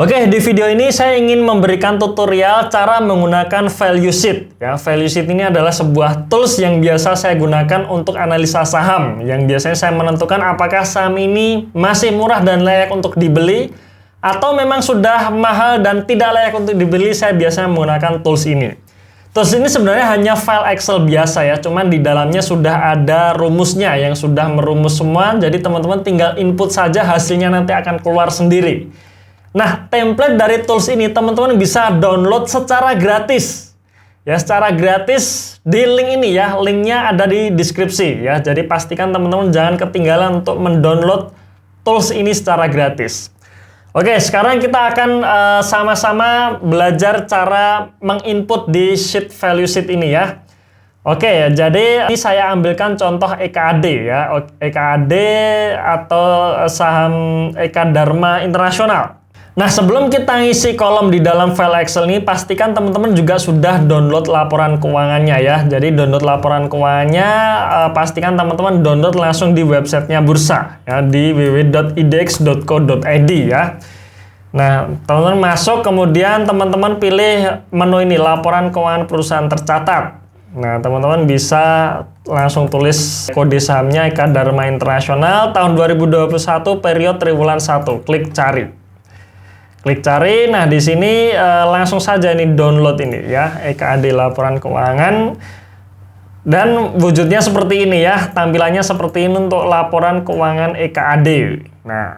Oke, di video ini saya ingin memberikan tutorial cara menggunakan value sheet. Ya, value sheet ini adalah sebuah tools yang biasa saya gunakan untuk analisa saham. Yang biasanya saya menentukan apakah saham ini masih murah dan layak untuk dibeli, atau memang sudah mahal dan tidak layak untuk dibeli. Saya biasanya menggunakan tools ini. Tools ini sebenarnya hanya file Excel biasa ya, cuman di dalamnya sudah ada rumusnya yang sudah merumus semua. Jadi teman-teman tinggal input saja, hasilnya nanti akan keluar sendiri. Nah, template dari tools ini teman-teman bisa download secara gratis. Ya, secara gratis di link ini ya. Linknya ada di deskripsi ya. Jadi pastikan teman-teman jangan ketinggalan untuk mendownload tools ini secara gratis. Oke, sekarang kita akan sama-sama belajar cara menginput di sheet value sheet ini ya. Oke, jadi ini saya ambilkan contoh EKAD ya. EKAD atau saham Eka Dharma Internasional. Nah, sebelum kita ngisi kolom di dalam file Excel ini, pastikan teman-teman juga sudah download laporan keuangannya ya. Jadi download laporan keuangannya, pastikan teman-teman download langsung di websitenya Bursa ya, di www.idx.co.id ya. Nah, teman-teman masuk, kemudian teman-teman pilih menu ini, laporan keuangan perusahaan tercatat. Nah, teman-teman bisa langsung tulis kode sahamnya Eka Dharma Internasional tahun 2021 periode triwulan 1. Klik cari. Klik cari. Nah, di sini langsung saja ini download ini ya, EKAD laporan keuangan. Dan wujudnya seperti ini ya, tampilannya seperti ini untuk laporan keuangan EKAD. Nah,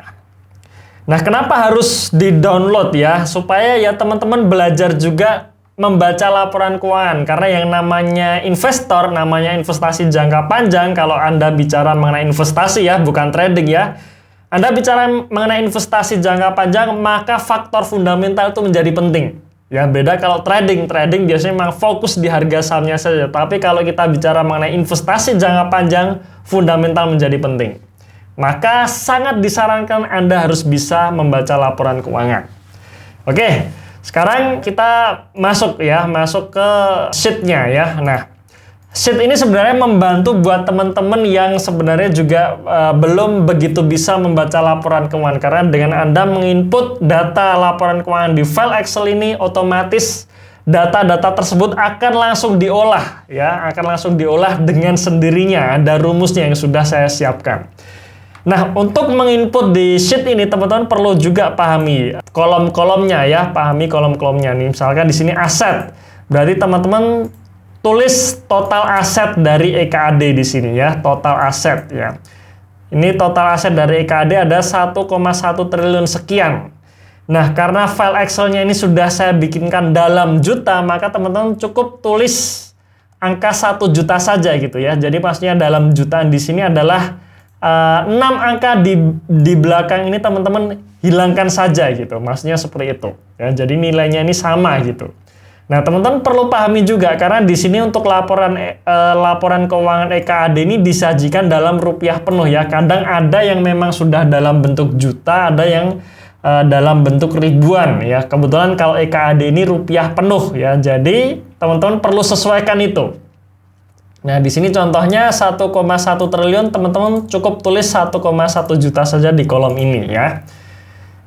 kenapa harus di-download ya? Supaya ya teman-teman belajar juga membaca laporan keuangan. Karena yang namanya investor, namanya investasi jangka panjang, kalau Anda bicara mengenai investasi ya, bukan trading ya. Anda bicara mengenai investasi jangka panjang, maka faktor fundamental itu menjadi penting. Ya, beda kalau trading. Trading biasanya memang fokus di harga sahamnya saja. Tapi kalau kita bicara mengenai investasi jangka panjang, fundamental menjadi penting. Maka sangat disarankan Anda harus bisa membaca laporan keuangan. Oke, sekarang kita masuk ke sheet-nya ya. Nah, sheet ini sebenarnya membantu buat teman-teman yang sebenarnya juga belum begitu bisa membaca laporan keuangan. Karena dengan Anda menginput data laporan keuangan di file Excel ini, otomatis data-data tersebut akan langsung diolah ya, akan langsung diolah dengan sendirinya. Ada rumusnya yang sudah saya siapkan. Nah, untuk menginput di sheet ini teman-teman perlu juga pahami kolom-kolomnya ya, pahami kolom-kolomnya nih. Misalkan di sini aset. Berarti teman-teman tulis total aset dari EKAD di sini ya, total aset ya. Ini total aset dari EKAD ada 1,1 triliun sekian. Nah, karena file Excel-nya ini sudah saya bikinkan dalam juta, maka teman-teman cukup tulis angka 1 juta saja gitu ya. Jadi maksudnya dalam jutaan di sini adalah 6 angka di belakang ini teman-teman hilangkan saja gitu. Maksudnya seperti itu ya. Jadi nilainya ini sama gitu. Nah, teman-teman perlu pahami juga karena di sini untuk laporan keuangan EKAD ini disajikan dalam rupiah penuh ya. Kadang ada yang memang sudah dalam bentuk juta, ada yang dalam bentuk ribuan ya. Kebetulan kalau EKAD ini rupiah penuh ya. Jadi, teman-teman perlu sesuaikan itu. Nah, di sini contohnya 1,1 triliun, teman-teman cukup tulis 1,1 juta saja di kolom ini ya.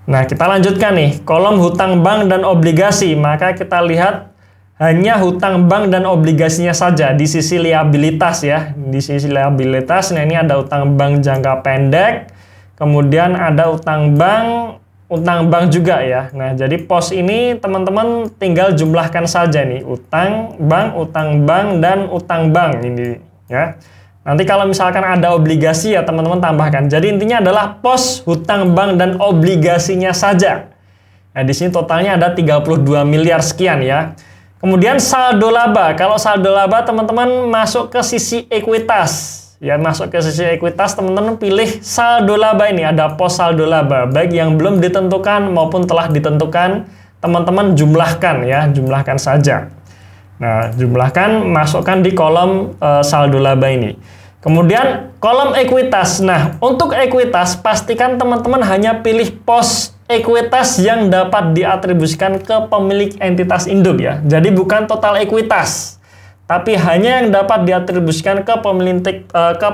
Nah, kita lanjutkan nih, kolom hutang bank dan obligasi. Maka kita lihat hanya hutang bank dan obligasinya saja di sisi liabilitas ya. Di sisi liabilitas, nah ini ada hutang bank jangka pendek, kemudian ada utang bank juga ya. Nah, jadi pos ini teman-teman tinggal jumlahkan saja nih, utang bank, dan utang bank ini ya. Nanti kalau misalkan ada obligasi ya teman-teman tambahkan. Jadi intinya adalah pos hutang bank dan obligasinya saja. Nah, di sini totalnya ada 32 miliar sekian ya. Kemudian saldo laba. Kalau saldo laba teman-teman masuk ke sisi ekuitas. Ya, masuk ke sisi ekuitas teman-teman pilih saldo laba ini. Ada pos saldo laba. Baik yang belum ditentukan maupun telah ditentukan, teman-teman jumlahkan ya, jumlahkan saja. Nah, jumlahkan, masukkan di kolom saldo laba ini. Kemudian kolom ekuitas. Nah, untuk ekuitas pastikan teman-teman hanya pilih pos ekuitas yang dapat diatribusikan ke pemilik entitas induk ya. Jadi bukan total ekuitas, tapi hanya yang dapat diatribusikan ke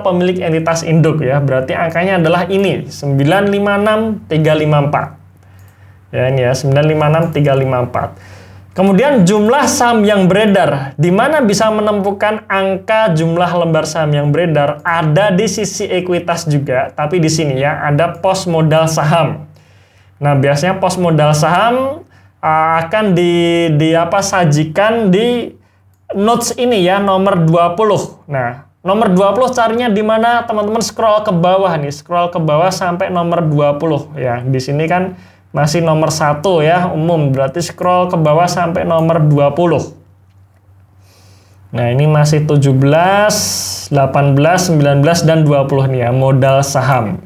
pemilik entitas induk ya. Berarti angkanya adalah ini, 956354. Ya ini ya 956354. Kemudian jumlah saham yang beredar, di mana bisa menemukan angka jumlah lembar saham yang beredar ada di sisi ekuitas juga, tapi di sini ya ada pos modal saham. Nah, biasanya pos modal saham akan sajikan di notes ini ya, nomor 20. Nah, nomor 20 carinya di mana teman-teman scroll ke bawah nih, scroll ke bawah sampai nomor 20 ya. Di sini kan masih nomor 1 ya, umum. Berarti scroll ke bawah sampai nomor 20. Nah, ini masih 17, 18, 19, dan 20 nih ya, modal saham.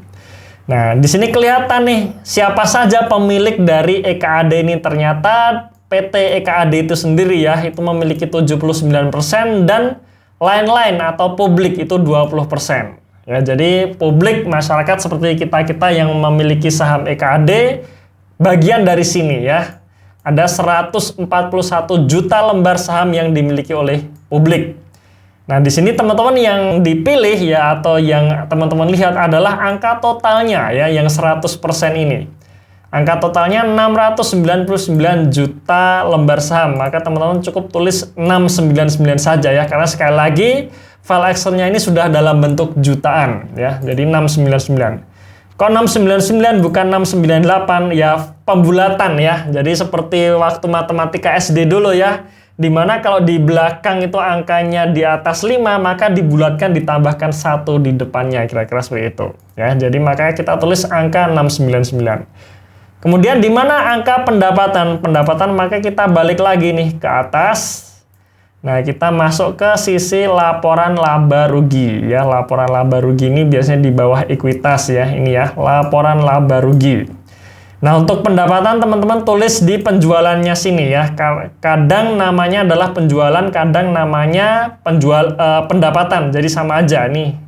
Nah, di sini kelihatan nih, siapa saja pemilik dari EKAD ini. Ternyata PT EKAD itu sendiri ya, itu memiliki 79% dan lain-lain atau publik itu 20%. Ya, jadi publik masyarakat seperti kita-kita yang memiliki saham EKAD, bagian dari sini ya, ada 141 juta lembar saham yang dimiliki oleh publik. Nah, di sini teman-teman yang dipilih ya, atau yang teman-teman lihat adalah angka totalnya ya, yang 100% ini. Angka totalnya 699 juta lembar saham. Maka teman-teman cukup tulis 699 saja ya, karena sekali lagi file Excel-nya ini sudah dalam bentuk jutaan ya. Jadi 699. Kok 699 bukan 698 ya, pembulatan ya. Jadi seperti waktu matematika SD dulu ya, dimana kalau di belakang itu angkanya di atas 5, maka dibulatkan ditambahkan 1 di depannya, kira-kira seperti itu ya. Jadi makanya kita tulis angka 699. Kemudian di mana angka pendapatan? Pendapatan maka kita balik lagi nih ke atas. Nah, kita masuk ke sisi laporan laba rugi ya. Laporan laba rugi ini biasanya di bawah ekuitas ya. Ini ya, laporan laba rugi. Nah, untuk pendapatan teman-teman tulis di penjualannya sini ya. Kadang namanya adalah penjualan, kadang namanya pendapatan. Jadi sama aja nih.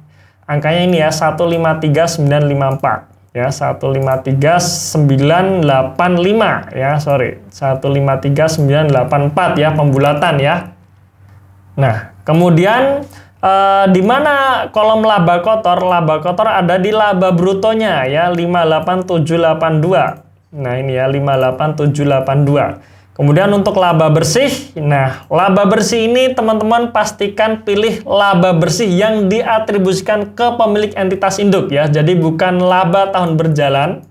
Angkanya ini ya, 153954 ya, 153985 ya, 153984 ya, pembulatan ya. Nah, kemudian di mana kolom laba kotor? Laba kotor ada di laba brutonya ya, 58782. Nah, ini ya 58782. Kemudian untuk laba bersih, nah laba bersih ini teman-teman pastikan pilih laba bersih yang diatribusikan ke pemilik entitas induk ya. Jadi bukan laba tahun berjalan,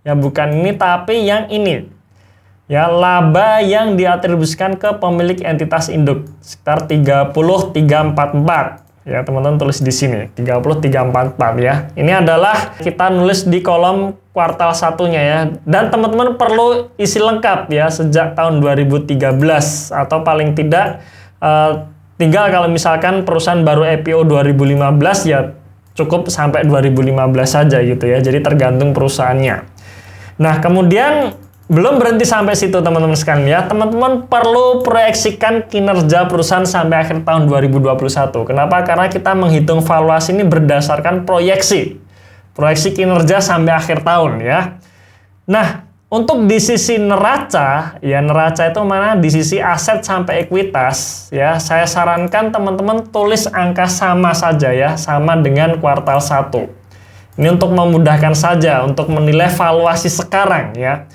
ya bukan ini, tapi yang ini. Ya, laba yang diatribusikan ke pemilik entitas induk sekitar 30344. Ya, teman-teman tulis di sini 30344 ya. Ini adalah kita nulis di kolom kuartal satunya ya. Dan teman-teman perlu isi lengkap ya sejak tahun 2013 atau paling tidak tinggal kalau misalkan perusahaan baru IPO 2015 ya cukup sampai 2015 saja gitu ya. Jadi tergantung perusahaannya. Nah, kemudian belum berhenti sampai situ teman-teman sekalian ya. Teman-teman perlu proyeksikan kinerja perusahaan sampai akhir tahun 2021. Kenapa? Karena kita menghitung valuasi ini berdasarkan proyeksi. Proyeksi kinerja sampai akhir tahun ya. Nah, untuk di sisi neraca, ya neraca itu mana? Di sisi aset sampai ekuitas ya. Saya sarankan teman-teman tulis angka sama saja ya, sama dengan kuartal 1. Ini untuk memudahkan saja untuk menilai valuasi sekarang ya.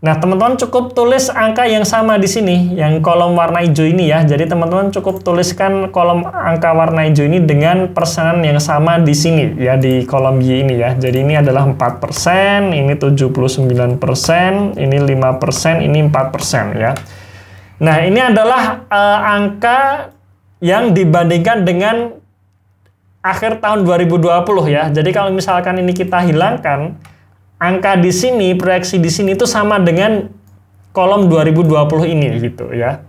Nah, teman-teman cukup tulis angka yang sama di sini, yang kolom warna hijau ini ya. Jadi teman-teman cukup tuliskan kolom angka warna hijau ini dengan persenan yang sama di sini ya, di kolom Y ini ya. Jadi ini adalah 4%, ini 79%, ini 5%, ini 4% ya. Nah, ini adalah angka yang dibandingkan dengan akhir tahun 2020 ya. Jadi kalau misalkan ini kita hilangkan, angka di sini, proyeksi di sini itu sama dengan kolom 2020 ini gitu ya.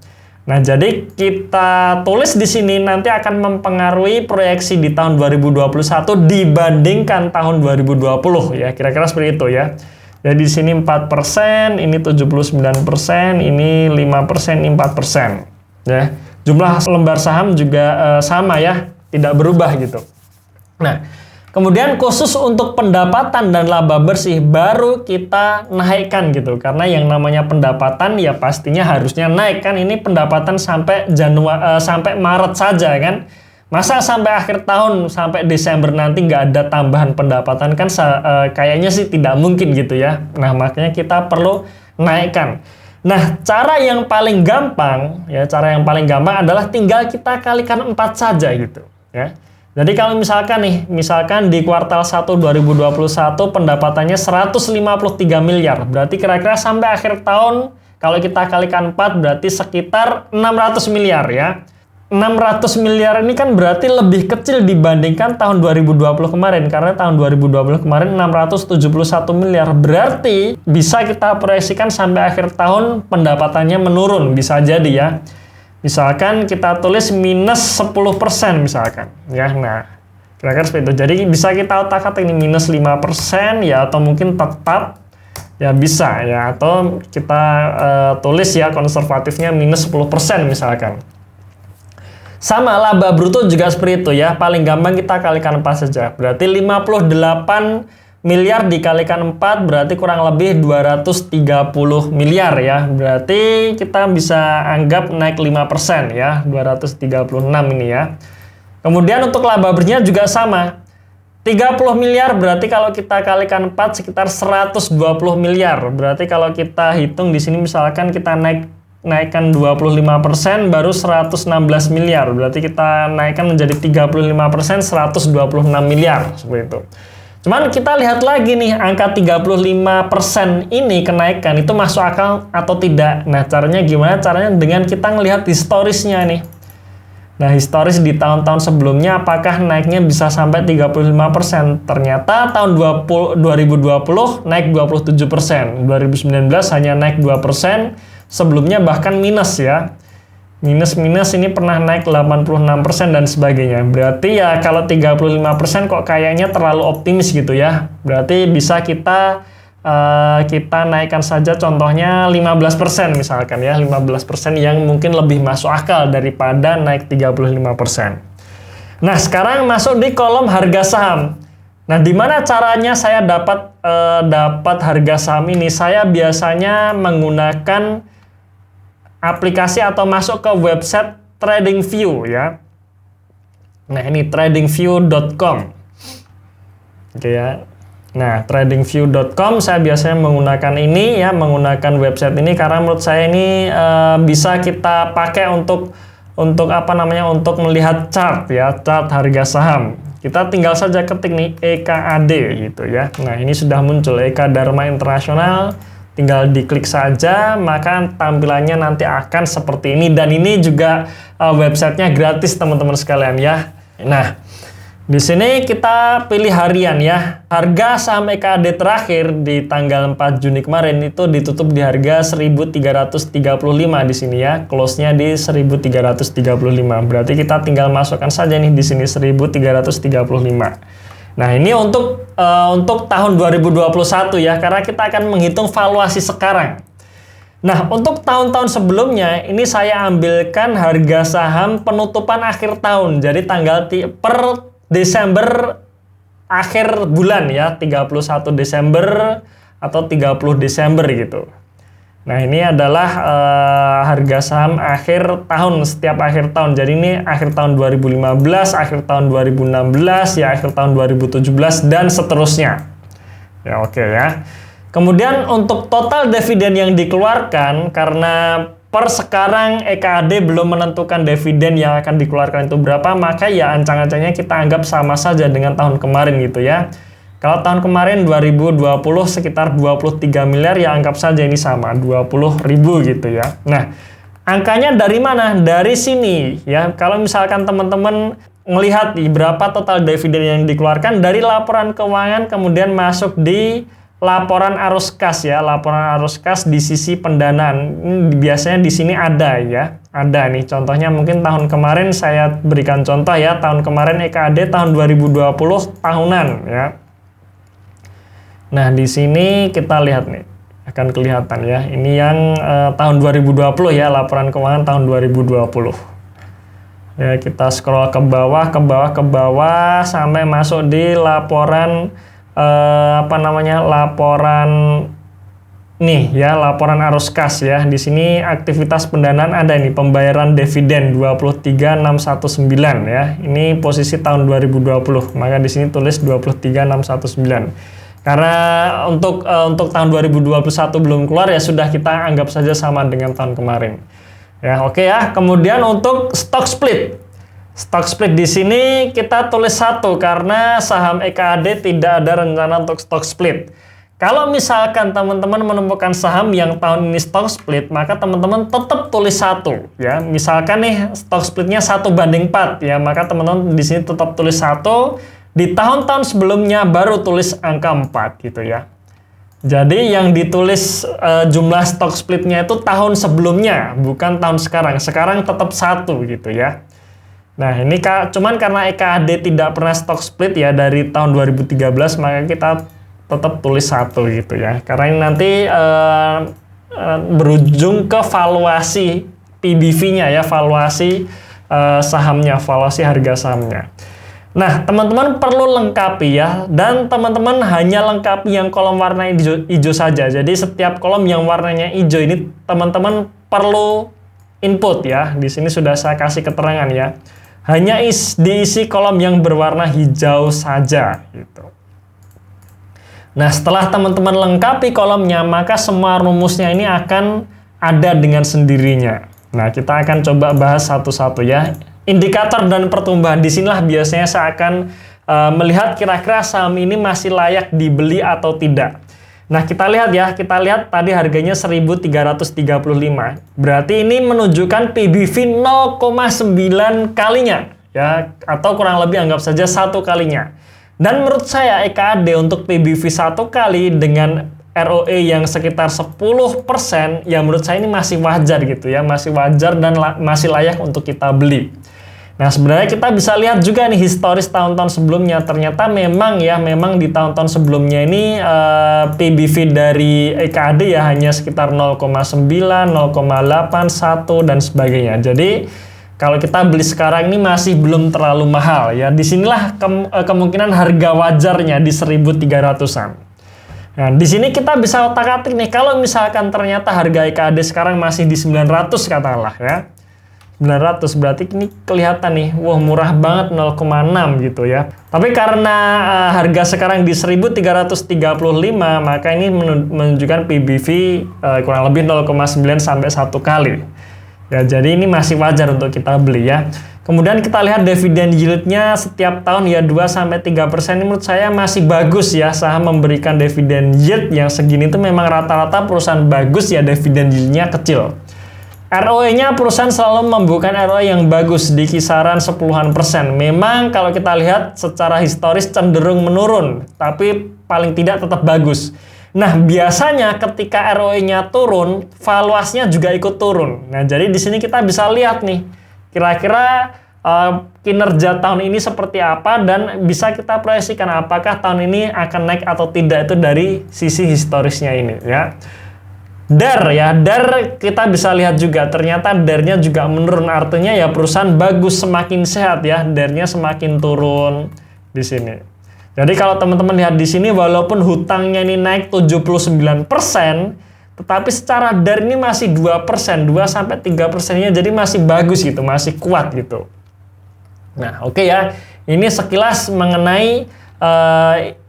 Nah, jadi kita tulis di sini nanti akan mempengaruhi proyeksi di tahun 2021 dibandingkan tahun 2020 ya. Kira-kira seperti itu ya. Jadi di sini 4%, ini 79%, ini 5%, ini 4% ya. Jumlah lembar saham juga sama ya, tidak berubah gitu. Nah, kemudian khusus untuk pendapatan dan laba bersih baru kita naikkan gitu. Karena yang namanya pendapatan ya pastinya harusnya naik kan. Ini pendapatan sampai sampai Maret saja kan. Masa sampai akhir tahun, sampai Desember nanti nggak ada tambahan pendapatan kan kayaknya sih tidak mungkin gitu ya. Nah, makanya kita perlu naikkan. Nah, cara yang paling gampang adalah tinggal kita kalikan 4 saja gitu ya. Jadi kalau misalkan di kuartal 1 2021 pendapatannya 153 miliar, berarti kira-kira sampai akhir tahun kalau kita kalikan 4 berarti sekitar 600 miliar ya. 600 miliar ini kan berarti lebih kecil dibandingkan tahun 2020 kemarin, karena tahun 2020 kemarin 671 miliar, berarti bisa kita proyeksikan sampai akhir tahun pendapatannya menurun, bisa jadi ya. Misalkan kita tulis minus 10% misalkan ya. Nah, kira-kira seperti itu. Jadi bisa kita otak-atik ini minus 5% ya, atau mungkin tetap ya bisa ya, atau kita tulis ya konservatifnya minus 10% misalkan. Sama laba bruto juga seperti itu ya. Paling gampang kita kalikan 4 saja. Berarti 58 miliar dikalikan 4 berarti kurang lebih 230 miliar ya. Berarti kita bisa anggap naik 5% ya. 236 ini ya. Kemudian untuk laba bersihnya juga sama. 30 miliar berarti kalau kita kalikan 4 sekitar 120 miliar. Berarti kalau kita hitung di sini misalkan kita naikkan 25% baru 116 miliar. Berarti kita naikkan menjadi 35% 126 miliar seperti itu. Cuman kita lihat lagi nih angka 35% ini kenaikan itu masuk akal atau tidak. Nah, caranya gimana? Caranya dengan kita ngelihat historisnya nih. Nah, historis di tahun-tahun sebelumnya apakah naiknya bisa sampai 35%? Ternyata tahun 2020 naik 27%, 2019 hanya naik 2%, sebelumnya bahkan minus ya. Minus ini pernah naik 86% dan sebagainya. Berarti ya kalau 35% kok kayaknya terlalu optimis gitu ya. Berarti bisa kita naikkan saja contohnya 15% misalkan ya. 15% yang mungkin lebih masuk akal daripada naik 35%. Nah, sekarang masuk di kolom harga saham. Nah, di mana caranya saya dapat harga saham ini? Saya biasanya menggunakan aplikasi atau masuk ke website TradingView ya. Nah, ini tradingview.com. Oke ya. Nah, tradingview.com saya biasanya menggunakan ini ya, menggunakan website ini karena menurut saya ini bisa kita pakai untuk melihat chart ya, chart harga saham. Kita tinggal saja ketik nih EKAD gitu ya. Nah, ini sudah muncul Eka Dharma Internasional. Tinggal diklik saja, maka tampilannya nanti akan seperti ini. Dan ini juga websitenya gratis teman-teman sekalian ya. Nah, di sini kita pilih harian ya. Harga saham EKAD terakhir di tanggal 4 Juni kemarin itu ditutup di harga 1.335 di sini ya. Close-nya di 1.335. Berarti kita tinggal masukkan saja nih di sini 1.335. Nah, ini untuk tahun 2021 ya, karena kita akan menghitung valuasi sekarang. Nah, untuk tahun-tahun sebelumnya, ini saya ambilkan harga saham penutupan akhir tahun. Jadi tanggal per Desember akhir bulan ya, 31 Desember atau 30 Desember gitu. Nah, ini adalah harga saham akhir tahun, setiap akhir tahun. Jadi ini akhir tahun 2015, akhir tahun 2016, ya akhir tahun 2017, dan seterusnya. Ya, oke ya. Kemudian untuk total dividen yang dikeluarkan, karena per sekarang EKAD belum menentukan dividen yang akan dikeluarkan itu berapa, maka ya ancang-ancangnya kita anggap sama saja dengan tahun kemarin gitu ya. Kalau tahun kemarin 2020 sekitar 23 miliar, ya anggap saja ini sama, 20.000 gitu ya. Nah, angkanya dari mana? Dari sini ya. Kalau misalkan teman-teman melihat berapa total dividen yang dikeluarkan dari laporan keuangan, kemudian masuk di laporan arus kas ya. Laporan arus kas di sisi pendanaan. Ini biasanya di sini ada ya. Ada nih contohnya, mungkin tahun kemarin saya berikan contoh ya. Tahun kemarin EKAD tahun 2020 tahunan ya. Nah, di sini kita lihat nih, akan kelihatan ya. Ini yang tahun 2020 ya, laporan keuangan tahun 2020. Ya, kita scroll ke bawah sampai masuk di laporan laporan nih ya laporan arus kas ya. Di sini aktivitas pendanaan ada nih pembayaran dividen 23619 ya. Ini posisi tahun 2020. Maka di sini tulis 23619. Karena untuk tahun 2021 belum keluar ya sudah kita anggap saja sama dengan tahun kemarin. Ya, oke ya. Kemudian untuk stock split. Stock split di sini kita tulis 1 karena saham EKAD tidak ada rencana untuk stock split. Kalau misalkan teman-teman menemukan saham yang tahun ini stock split, maka teman-teman tetap tulis 1 ya. Misalkan nih stock splitnya 1:4 ya, maka teman-teman di sini tetap tulis 1. Di tahun-tahun sebelumnya baru tulis angka 4 gitu ya. Jadi yang ditulis jumlah stock splitnya itu tahun sebelumnya, bukan tahun sekarang. Sekarang tetap 1 gitu ya. Nah ini cuman karena EKAD tidak pernah stock split ya dari tahun 2013, maka kita tetap tulis 1 gitu ya. Karena ini nanti berujung ke valuasi PBV-nya ya, valuasi sahamnya, valuasi harga sahamnya. Nah, teman-teman perlu lengkapi ya, dan teman-teman hanya lengkapi yang kolom warna hijau saja. Jadi setiap kolom yang warnanya hijau ini teman-teman perlu input ya. Di sini sudah saya kasih keterangan ya. Hanya diisi kolom yang berwarna hijau saja gitu. Nah, setelah teman-teman lengkapi kolomnya, maka semua rumusnya ini akan ada dengan sendirinya. Nah, kita akan coba bahas satu-satu ya. Indikator dan pertumbuhan, disinilah biasanya saya akan melihat kira-kira saham ini masih layak dibeli atau tidak. Nah kita lihat ya, kita lihat tadi harganya 1.335. Berarti ini menunjukkan PBV 0,9 kalinya ya, atau kurang lebih anggap saja 1 kalinya. Dan menurut saya EKAD untuk PBV 1 kali dengan ROE yang sekitar 10%, ya menurut saya ini masih wajar gitu ya, masih wajar dan masih layak untuk kita beli. Nah sebenarnya kita bisa lihat juga nih historis tahun-tahun sebelumnya, ternyata memang di tahun-tahun sebelumnya ini PBV dari EKAD ya hanya sekitar 0,9, 0,8, 1 dan sebagainya. Jadi kalau kita beli sekarang ini masih belum terlalu mahal ya. Disinilah kemungkinan harga wajarnya di 1.300-an. Nah, di sini kita bisa otak-atik nih, kalau misalkan ternyata harga EKAD sekarang masih di 900 katakanlah ya. 900 berarti ini kelihatan nih, wah murah banget 0,6 gitu ya. Tapi karena harga sekarang di 1.335, maka ini menunjukkan PBV kurang lebih 0,9 sampai 1 kali. Ya, jadi ini masih wajar untuk kita beli ya. Kemudian kita lihat dividen yield-nya setiap tahun ya 2-3%, ini menurut saya masih bagus ya. Saham memberikan dividen yield yang segini itu memang rata-rata perusahaan bagus ya, dividen yield-nya kecil. ROE-nya perusahaan selalu membuka ROE yang bagus di kisaran 10%. Memang kalau kita lihat secara historis cenderung menurun, tapi paling tidak tetap bagus. Nah, biasanya ketika ROE-nya turun, valuasinya juga ikut turun. Nah, jadi di sini kita bisa lihat nih, kira-kira kinerja tahun ini seperti apa dan bisa kita proyeksikan apakah tahun ini akan naik atau tidak, itu dari sisi historisnya ini ya. DAR ya, DAR kita bisa lihat juga ternyata DAR-nya juga menurun, artinya ya perusahaan bagus, semakin sehat ya, DAR-nya semakin turun di sini. Jadi kalau teman-teman lihat di sini walaupun hutangnya ini naik 79%, tetapi secara DAR ini masih 2%, 2-3%-nya, jadi masih bagus gitu, masih kuat gitu. Nah, oke ya. Ini sekilas mengenai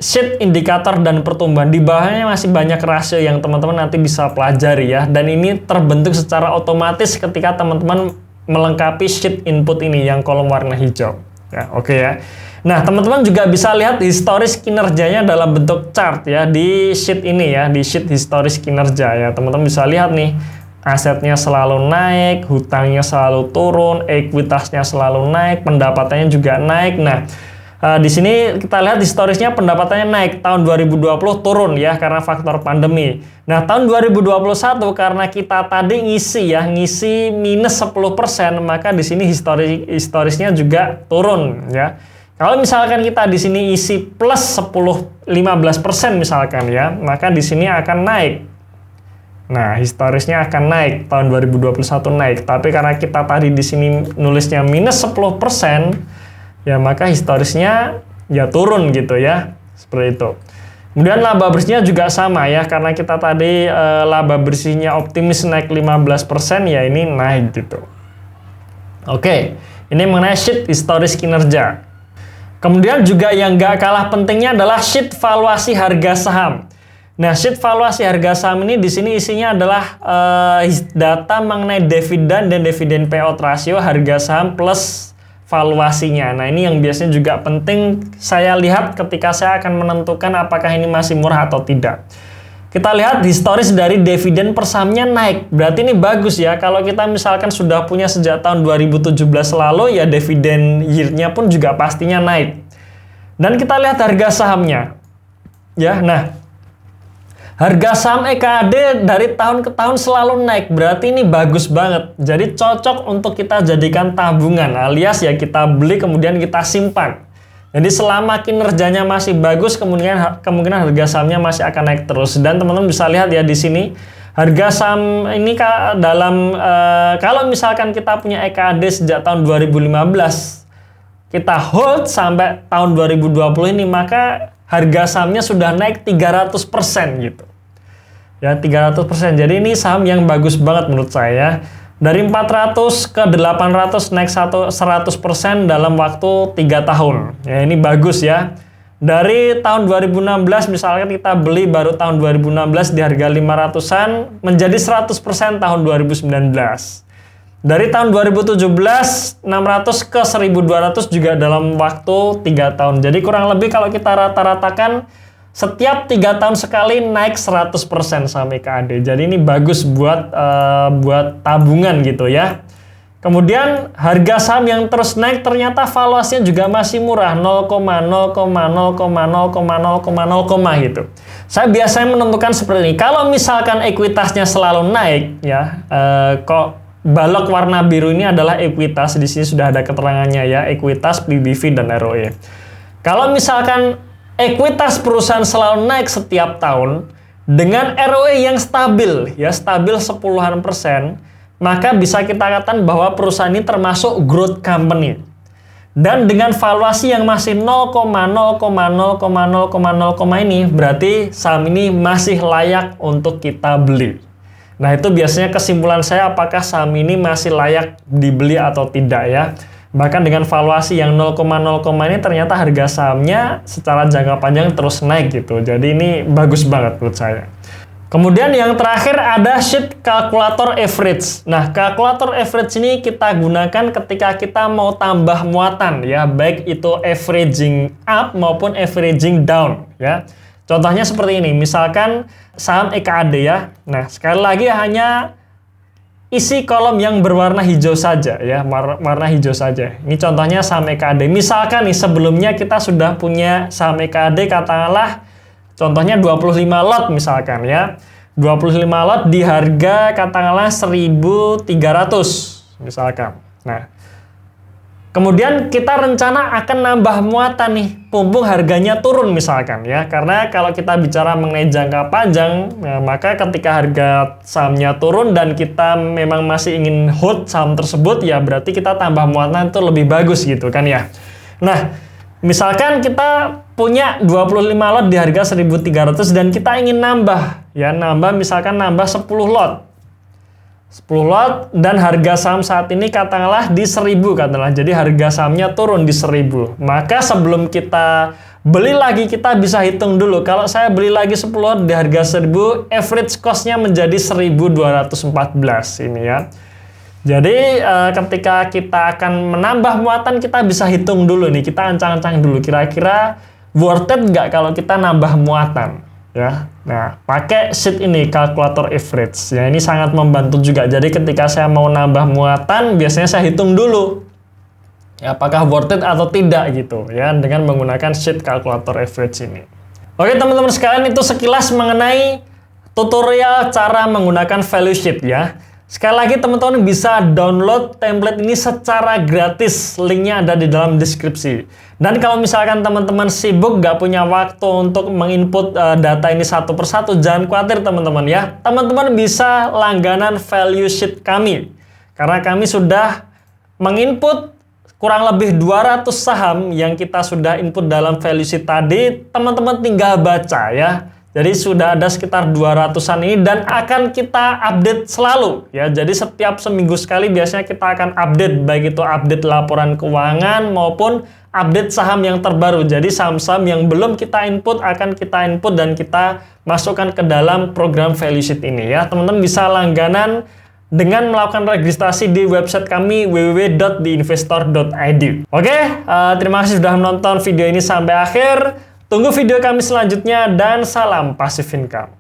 sheet indikator dan pertumbuhan. Di bawahnya masih banyak rasio yang teman-teman nanti bisa pelajari ya. Dan ini terbentuk secara otomatis ketika teman-teman melengkapi sheet input ini yang kolom warna hijau. Ya, oke ya. Nah, teman-teman juga bisa lihat historis kinerjanya dalam bentuk chart ya di sheet ini ya, di sheet historis kinerja ya. Teman-teman bisa lihat nih, asetnya selalu naik, hutangnya selalu turun, ekuitasnya selalu naik, pendapatannya juga naik. Nah, di sini kita lihat historisnya pendapatannya naik, tahun 2020 turun ya karena faktor pandemi. Nah, tahun 2021 karena kita tadi ngisi minus 10%, maka di sini historisnya juga turun ya. Kalau misalkan kita di sini isi plus 10-15% misalkan ya, maka di sini akan naik. Nah, historisnya akan naik, tahun 2021 naik. Tapi karena kita tadi di sini nulisnya minus 10%, ya maka historisnya ya turun gitu ya. Seperti itu. Kemudian laba bersihnya juga sama ya, karena kita tadi laba bersihnya optimis naik 15%, ya ini naik gitu. Oke, ini mengenai sheet historis kinerja. Kemudian juga yang nggak kalah pentingnya adalah sheet valuasi harga saham. Nah, sheet valuasi harga saham ini di sini isinya adalah data mengenai dividen dan dividen payout ratio harga saham plus valuasinya. Nah, ini yang biasanya juga penting saya lihat ketika saya akan menentukan apakah ini masih murah atau tidak. Kita lihat historis dari dividen per sahamnya naik. Berarti ini bagus ya. Kalau kita misalkan sudah punya sejak tahun 2017 lalu, ya dividen yield-nya pun juga pastinya naik. Dan kita lihat harga sahamnya. Ya, nah, harga saham EKAD dari tahun ke tahun selalu naik, berarti ini bagus banget. Jadi cocok untuk kita jadikan tabungan, alias ya kita beli kemudian kita simpan. Jadi selama kinerjanya masih bagus, kemungkinan harga sahamnya masih akan naik terus. Dan teman-teman bisa lihat ya di sini, harga saham ini kalau misalkan kita punya EKAD sejak tahun 2015, kita hold sampai tahun 2020 ini, maka harga sahamnya sudah naik 300% gitu. Ya, 300%. Jadi ini saham yang bagus banget menurut saya. Dari 400 ke 800 naik 100% dalam waktu 3 tahun. Ya, ini bagus ya. Dari tahun 2016 misalkan kita beli baru tahun 2016 di harga 500-an menjadi 100% tahun 2019. Dari tahun 2017, 600 ke 1200 juga dalam waktu 3 tahun. Jadi kurang lebih kalau kita rata-ratakan, setiap 3 tahun sekali naik 100% saham EKAD. Jadi ini bagus buat tabungan gitu ya. Kemudian harga saham yang terus naik ternyata valuasinya juga masih murah, 0,0,0,0,0,0 gitu. Saya biasanya menentukan seperti ini. Kalau misalkan ekuitasnya selalu naik ya, balok warna biru ini adalah ekuitas, di sini sudah ada keterangannya ya, ekuitas, PBV dan ROE. Kalau misalkan ekuitas perusahaan selalu naik setiap tahun dengan ROE yang stabil ya, stabil 10-an%, maka bisa kita katakan bahwa perusahaan ini termasuk growth company. Dan dengan valuasi yang masih 0,0,0,0,0 ini, berarti saham ini masih layak untuk kita beli. Nah, itu biasanya kesimpulan saya apakah saham ini masih layak dibeli atau tidak ya. Bahkan dengan valuasi yang 0,0 ini ternyata harga sahamnya secara jangka panjang terus naik gitu. Jadi ini bagus banget menurut saya. Kemudian yang terakhir ada sheet kalkulator average. Nah, kalkulator average ini kita gunakan ketika kita mau tambah muatan ya, baik itu averaging up maupun averaging down ya. Contohnya seperti ini, misalkan saham EKAD ya. Nah, sekali lagi hanya isi kolom yang berwarna hijau saja ya, warna hijau saja. Ini contohnya saham EKAD. Misalkan nih sebelumnya kita sudah punya saham EKAD katakanlah contohnya 25 lot misalkan ya. 25 lot di harga katakanlah 1.300 misalkan. Nah, kemudian kita rencana akan nambah muatan nih, mumpung harganya turun misalkan ya. Karena kalau kita bicara mengenai jangka panjang, ya, maka ketika harga sahamnya turun dan kita memang masih ingin hold saham tersebut, ya berarti kita tambah muatan itu lebih bagus gitu kan ya. Nah, misalkan kita punya 25 lot di harga 1.300 dan kita ingin nambah, ya misalkan nambah 10 lot. 10 lot dan harga saham saat ini katakanlah di 1.000 katakanlah. Jadi harga sahamnya turun di 1.000. Maka sebelum kita beli lagi kita bisa hitung dulu. Kalau saya beli lagi 10 lot di harga 1.000, average cost-nya menjadi 1.214 ini ya. Jadi ketika kita akan menambah muatan kita bisa hitung dulu nih. Kita ancang-ancang dulu kira-kira worth it nggak kalau kita nambah muatan. Ya, nah pakai sheet ini kalkulator average ya, ini sangat membantu juga. Jadi ketika saya mau nambah muatan biasanya saya hitung dulu ya, apakah worth it atau tidak gitu ya, dengan menggunakan sheet kalkulator average ini. Oke teman-teman sekalian, itu sekilas mengenai tutorial cara menggunakan value sheet ya. Sekali lagi teman-teman bisa download template ini secara gratis, linknya ada di dalam deskripsi. Dan kalau misalkan teman-teman sibuk gak punya waktu untuk menginput data ini satu persatu, jangan khawatir teman-teman ya. Teman-teman bisa langganan value sheet kami, karena kami sudah menginput kurang lebih 200 saham yang kita sudah input dalam value sheet tadi, teman-teman tinggal baca ya. Jadi sudah ada sekitar 200-an ini dan akan kita update selalu ya. Jadi setiap seminggu sekali biasanya kita akan update, baik itu update laporan keuangan maupun update saham yang terbaru. Jadi saham-saham yang belum kita input akan kita input dan kita masukkan ke dalam program value sheet ini ya. Teman-teman bisa langganan dengan melakukan registrasi di website kami www.theinvestor.id. Oke, terima kasih sudah menonton video ini sampai akhir. Tunggu video kami selanjutnya dan salam passive income.